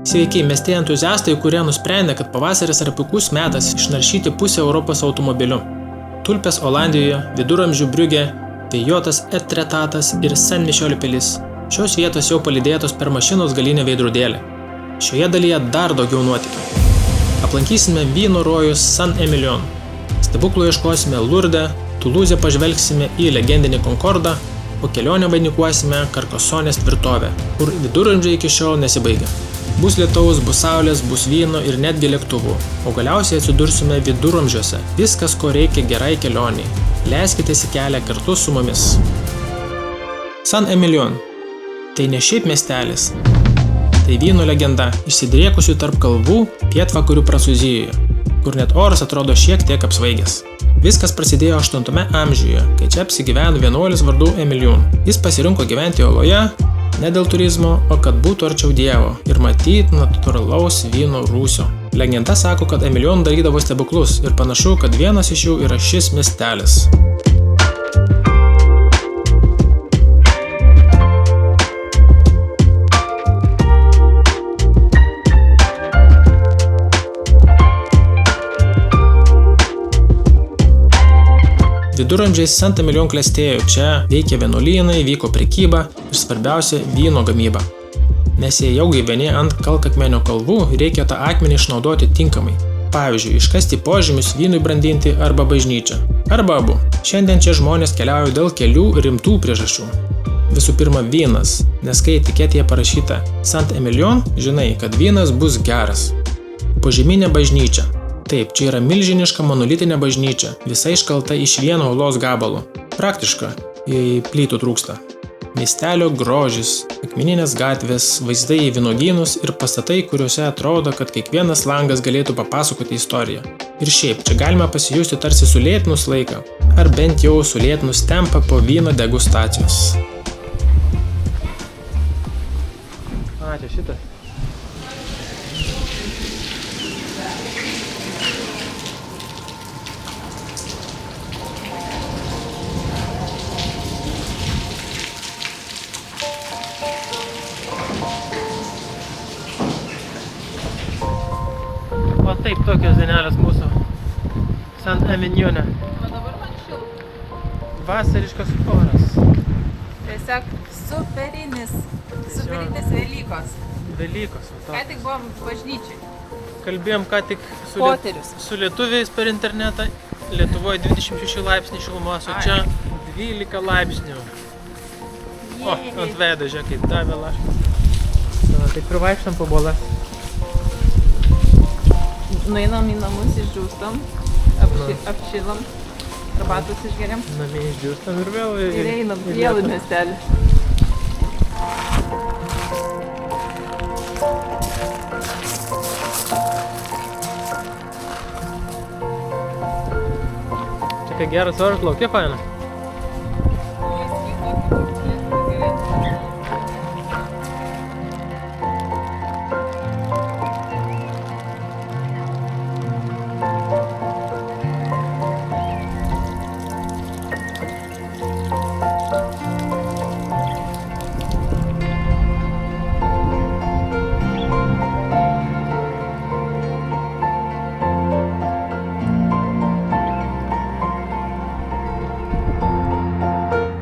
Sveiki, mieste entuziastai, kurie nusprendė, kad pavasaris yra puikus metas išnaršyti pusę Europos automobiliu. Tulpės Olandijoje, viduramžių Briugė, vėjuotas Etretatas ir San Mišelio pilis. Šios vietos jau palydėtos per mašinos galinę veidrodėlį. Šioje dalyje dar daugiau nuotykių. Aplankysime vyno rojus San Emilion. Stebuklų ieškosime Lurde, Tulūze pažvelgsime į legendinį Konkordą, o kelionę vainikuosime Karkasonės tvirtovę, kur viduramžiai iki šiol nesibaigia. Bus lietaus, bus saulės, bus vyno ir netgi lėktuvų, o galiausiai atsidursime viduramžiuose. Viskas, ko reikia gerai kelioniai. Leiskitės į kelią kartu su mumis. San Emilion. Tai ne šiaip miestelis. Tai vyno legenda, išsidriekusių tarp kalvų pietvakarių Prancūzijoje, kur net oras atrodo šiek tiek apsvaigęs. Viskas prasidėjo 8 amžiuje, kai čia apsigyveno vienuolis vardu Emilion. Jis pasirinko gyventi oloje, ne dėl turizmo, o kad būtų arčiau Dievo ir matyti natūralaus vyno rūsio. Legenda sako, kad Emilion darydavo stebuklus ir panašu, kad vienas iš jų yra šis miestelis. Viduramžiais Sant Emilion klestėjo, čia veikė vienuolynai, vyko prekyba ir svarbiausia vyno gamyba. Nes jei jau gyveni ant kalkakmenio kalvų, reikia tą akmenį išnaudoti tinkamai. Pavyzdžiui, iškasti požymius vynui brandinti arba bažnyčią. Arba abu. Šiandien čia žmonės keliauja dėl kelių rimtų priežasčių. Visų pirma, vynas, nes kai etiketėje parašyta Sant Emilion, žinai, kad vynas bus geras. Požeminė bažnyčia. Taip, čia yra milžiniška monolitinė bažnyčia, visa iškalta iš vieno uolos gabalo. Praktiška, jei plytų trūksta. Miestelio grožis, akmeninės gatvės, vaizdai į vynogynus ir pastatai, kuriuose atrodo, kad kiekvienas langas galėtų papasakoti istoriją. Ir šiaip, čia galima pasijusti tarsi sulėtinus laiką, ar bent jau sulėtinus tempą po vyno degustacijos. Čia šitas. O taip, tokios dienelės mūsų San Emilione. O dabar man šilta. Vasariškas oras. Tiesiog superinis Velykos. Velykos. Ką tik buvom bažnyčiai. Kalbėjom ką tik Poterius. su lietuviais per internetą. Lietuvoje 26 laipsnių šilumos, o čia 12 laipsnių. O, ant veido, žiūrėk, kaip davė laškas. Taip ir vaikštam po bolas. Nueinam į namus, išdžiūstam, apšilam, arbatos išgeriam. Namie išdžiūstam ir vėl. Ir einam vėl į miestelį. Čia kai geras oras, laukia faina.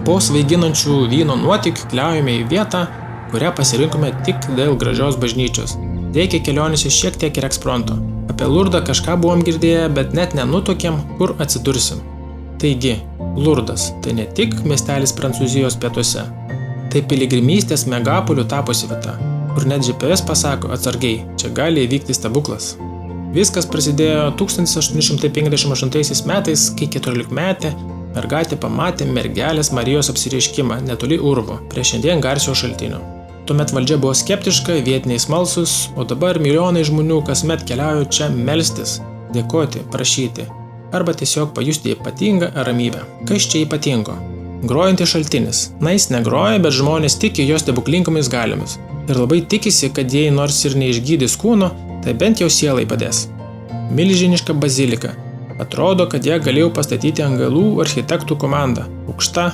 Po svaiginančių vyno nuotykių keliaujame į vietą, kurią pasirinkome tik dėl gražios bažnyčios. Reikia kelionėse šiek tiek ir ekspromto. Apie Lurdą kažką buvom girdėję, bet net nenutokėm, kur atsidursim. Taigi, Lurdas tai ne tik miestelis Prancūzijos pietuose. Tai piligrimystės megapolių tapusi vieta, kur net GPS pasako atsargiai, čia gali įvykti stebuklas. Viskas prasidėjo 1858 metais, kai 14-metė mergaitė pamatė mergelės Marijos apsireiškimą netoli Urvo, prie šiandien garsio šaltinio. Tuomet valdžia buvo skeptiška, vietiniai smalsūs, o dabar milijonai žmonių kasmet keliauja čia melstis, dėkoti, prašyti, arba tiesiog pajusti ypatingą ramybę. Kas čia ypatingo? Grojantis šaltinis. Na, jis negroja, bet žmonės tiki jo stebuklingomis galiomis. Ir labai tikisi, kad jei nors ir neišgydys kūno, tai bent jau sielai padės. Milžiniška bazilika. Atrodo, kad ją galėjau pastatyti angelų architektų komandą, aukšta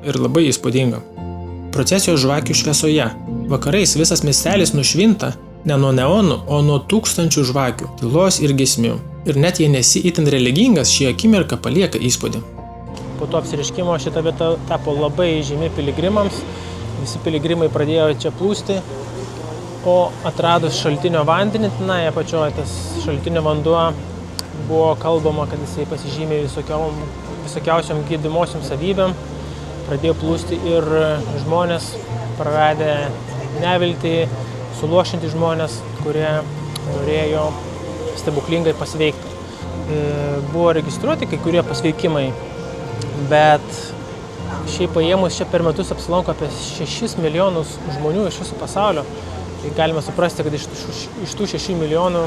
ir labai įspūdinga. Procesijos žvakių šviesoje. Vakarais visas miestelis nušvinta, Ne nuo neonų, o nuo tūkstančių žvakių, tylos ir giesmių. Ir net jei nesi itin religingas, šį akimirką palieka įspūdį. Po to apsireiškimo šita vieta tapo labai žymi piligrimams. Visi piligrimai pradėjo čia plūsti, o atradus šaltinio vandenį, tenai apačioje tas šaltinio vanduo buvo kalbama, kad jisai pasižymė visokiausiom gydymosiom savybėm. Pradėjo plūsti ir žmonės praradę neviltį, suluošinti žmonės, kurie norėjo stebuklingai pasveikti. Buvo registruoti kai kurie pasveikimai, bet šiaip paėmus čia per metus apsilanko apie 6 milijonus žmonių iš viso pasaulio. Tai galime suprasti, kad iš tų 6 milijonų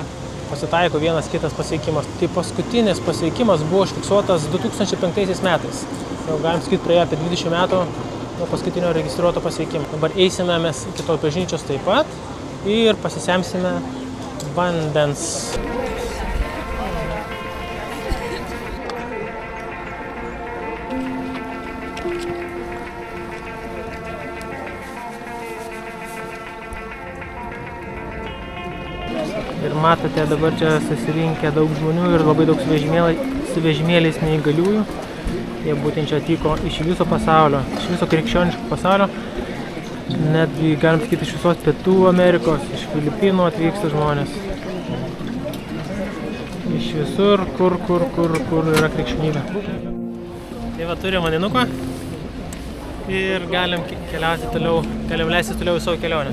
pasitaiko vienas kitas pasveikimas. Tai paskutinis pasveikimas buvo užfiksuotas 2005 metais. Jau galim sakyti, praėjo apie 20 metų nuo paskutinio registruoto pasveikimo. Dabar eisime mes iki tos bažnyčios taip pat ir pasisemsime vandens. Ir matote, dabar čia susirinkę daug žmonių ir labai daug su vežimėliais neįgaliųjų. Jie būtent čia atvyko iš viso pasaulio, iš viso krikščioniško pasaulio. Netgi, galim sakyti, iš visos Pietų Amerikos, iš Filipinų atvyksta žmonės. Iš visur, kur yra krikščionybė. Tai va, turim vandenuką ir galim keliauti toliau, galim leistis toliau į savo kelionę.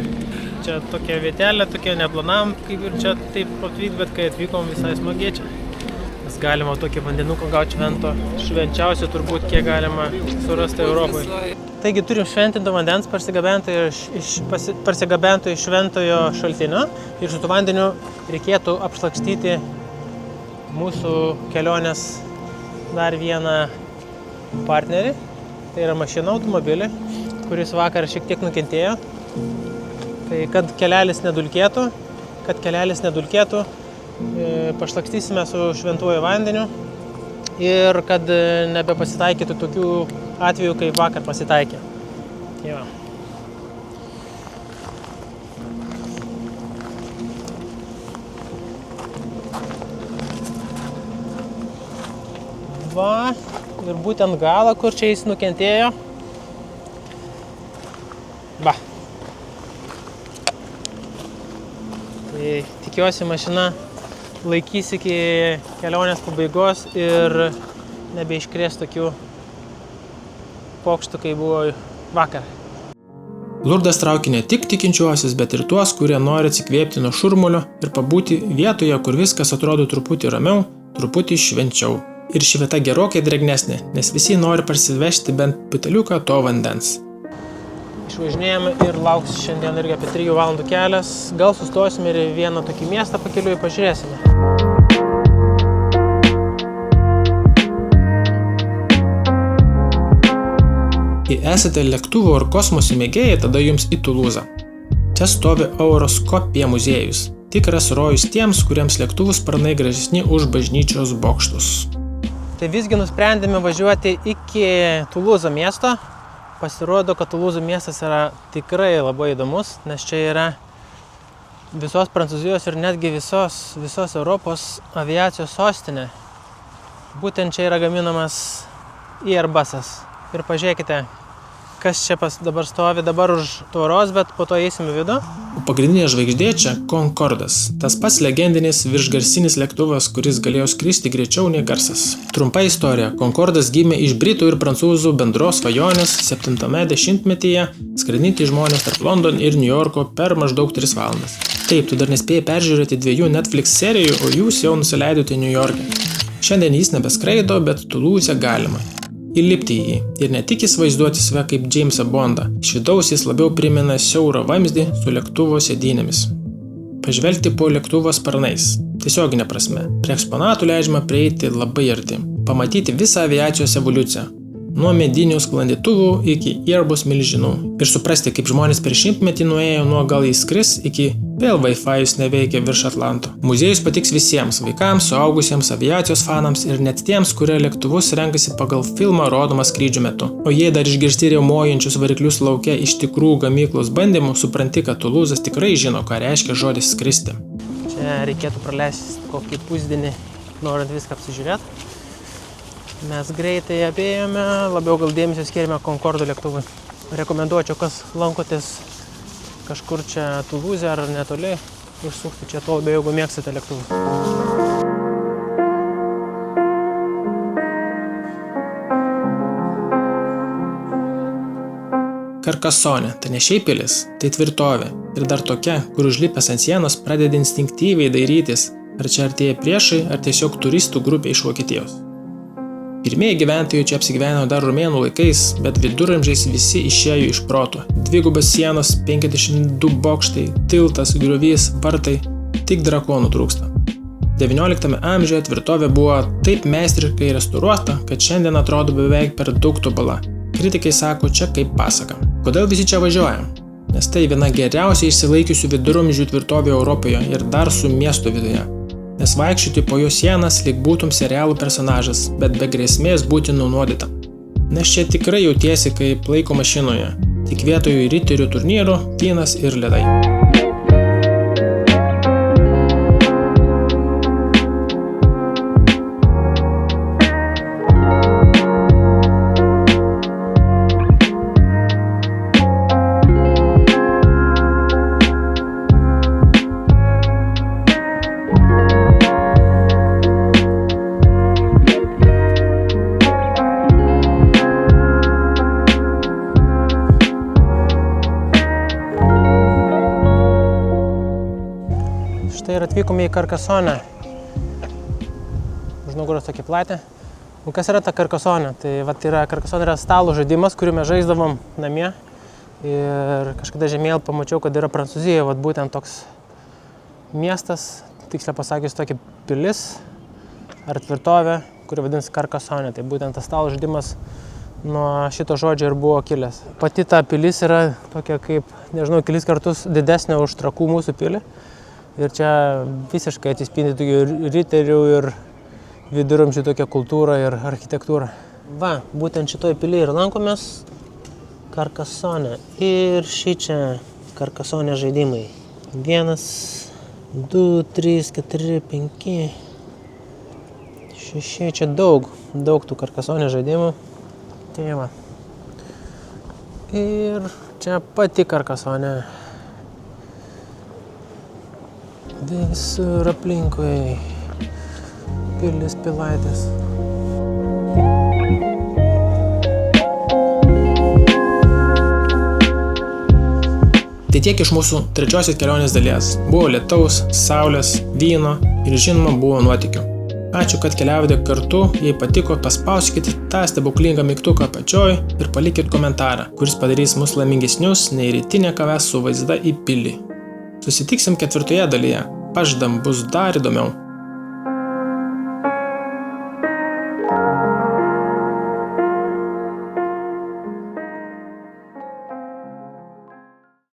Čia tokia vietelė, tokia neplanam, kaip ir čia taip atvykti, bet kai atvykom visai smagiai čia. Mes galima tokį vandenuką gauti švenčiausių turbūt, kiek galima surasti Europoje. Taigi turim šventinto vandens parsigabento iš šventojo šaltinio ir šitų vandeniu reikėtų apšlakstyti mūsų kelionės dar vieną partnerį. Tai yra mašina, automobilį, kuris vakar šiek tiek nukentėjo. Tai kad kelelis nedulkėtų, pašlakstysime su šventuoju vandeniu ir kad nebepasitaikytų tokių atvejų, kaip vakar pasitaikė. Jo. Va, ir būtent galą, kur čia jis nukentėjo. Va. Tai tikiuosi mašina laikys iki kelionės pabaigos ir nebeiškrės tokių pokštų, kai buvo vakar. Lurdas traukia ne tik tikinčiuosius, bet ir tuos, kurie nori atsikvėpti nuo šurmulio ir pabūti vietoje, kur viskas atrodo truputį ramiau, truputį švenčiau. Ir ši vieta gerokai drėgnesnė, nes visi nori parsivežti bent buteliuką to vandens. Išvažinėjame ir lauks šiandien irgi apie 3 valandų kelias. Gal sustosime ir vieną tokį miestą pakeliui pažiūrėsime. Jei esate lėktuvo ar kosmoso mėgėjai, tada jums į Tulūzą. Čia stovi Euroskopija muziejus. Tikras rojus tiems, kuriems lėktuvų sparnai gražesni už bažnyčios bokštus. Tai visgi nusprendėme važiuoti iki Tulūzo miesto. Pasirodo, kad Tulūzo miestas yra tikrai labai įdomus, nes čia yra visos Prancūzijos ir netgi visos Europos aviacijos sostinė. Būtent čia yra gaminamas Airbusas. Ir pažiūrėkite, kas čia dabar stovi, dabar už tvoros, bet po to eisime į vidų. Pagrindinė žvaigždė čia Concordas, tas pats legendinis viršgarsinis lėktuvas, kuris galėjo skristi greičiau nei garsas. Trumpa istorija. Concordas gimė iš britų ir prancūzų bendros svajonės 70-metyje skraidinti žmonės tarp Londono ir New Yorko per maždaug 3 valandas. Taip, tu dar nespėjai peržiūrėti 2 Netflix serijų, o jūs jau nusileidote New Yorke. Šiandien jis nebeskraido, bet Tulūze galima įlipti į jį ir ne tik įsivaizduoti save kaip Jamesą Bondą. Iš vidaus jis labiau primena siaurą vamzdį su lėktuvo sėdynėmis. Pažvelgti po lėktuvo sparnais. Tiesioginė prasme. Prie eksponatų leidžiama prieiti labai arti. Pamatyti visą aviacijos evoliuciją. nuo medinių sklandytuvų iki Airbus milžinų ir suprasti, kaip žmonės per 100 metį nuėjo nuo gal įskris iki vėl Wi-Fi'us neveikia virš Atlanto. Muziejus patiks visiems – vaikams, suaugusiems, aviacijos fanams ir net tiems, kurie lėktuvus renkasi pagal filmą rodomą skrydžių metu. O jei dar išgirsti riaumojančius variklius lauke iš tikrų gamyklos bandymų, supranti, kad Tulūzas tikrai žino, ką reiškia žodis skristi. Čia reikėtų praleisti kokį pusdienį, norint viską apsižiūrėti. Mes greitai apėjome, labiau gal dėmesio skiriame Concorde lėktuvui. Rekomenduočiau, kas lankotės kažkur čia Tulūze ar netoli, užsukti čia to, jeigu mėgstate lėktuvų. Karkasonė – tai ne šiaip pilis, tai tvirtovė. Ir dar tokia, kur užlipęs ant sienos pradedi instinktyviai dairytis, ar čia artėja priešai, ar tiesiog turistų grupė iš Vokietijos. Pirmieji gyventojai čia apsigyveno dar romėnų laikais, bet viduramžiais visi išėjo iš proto. Dvigubas sienos, 52 bokštai, tiltas, griovys, vartai, tik drakonų trūksta. XIX amžiuje tvirtovė buvo taip meistriškai restauruota, kad šiandien atrodo beveik per daug tobula. Kritikai sako, čia kaip pasaka. Kodėl visi čia važiuoja? Nes tai viena geriausiai išsilaikiusių viduramžių tvirtovė Europoje ir dar su miesto viduje. Nes vaikščioti po jo sienas lyg būtum serialų personažas, bet be grėsmės būti nunuodytam. Nes čia tikrai jautiesi kaip laiko mašinoje, tik vietoj riterių turnyrų, vynas ir ledai. Štai ir atvykome į Karkasonę. Už nugaros tokį platį. Kas yra ta Karkasonė? Tai Karkasonė yra stalo žaidimas, kurį mes žaisdavom namie. Ir kažkada žemėlapyje pamačiau, kad yra Prancūzijoje būtent toks miestas, tiksliai pasakius tokia pilis ar tvirtovė, kuri vadinasi Karkasonė. Tai būtent tas stalo žaidimas nuo šito žodžio ir buvo kilęs. Pati ta pilis yra tokia kaip, nežinau, kelis kartus didesnė už Trakų mūsų pilį. Ir čia visiškai atsispindi tokių riterių ir viduramžių tokia kultūra ir architektūra. Va, būtent šitoj pily ir lankomės Karkasonė. Ir šičia Karkasonė žaidimai. 1, 2, 3, 4, 5, 6. Čia daug tų Karkasonė žaidimų. Tai va. Ir čia pati Karkasonė. Visur aplinkui pilis pilaitės. Tai tiek iš mūsų trečiosios kelionės dalies. Buvo lietaus, saulės, vyno ir žinoma buvo nuotykių. Ačiū, kad keliavote kartu, jei patiko, paspauskite tą stebuklingą mygtuką apačioj ir palikit komentarą, kuris padarys mus laimingesnius nei rytinė kava su vaizda į pilį. Susitiksim 4 dalyje. Pažadam, bus dar įdomiau.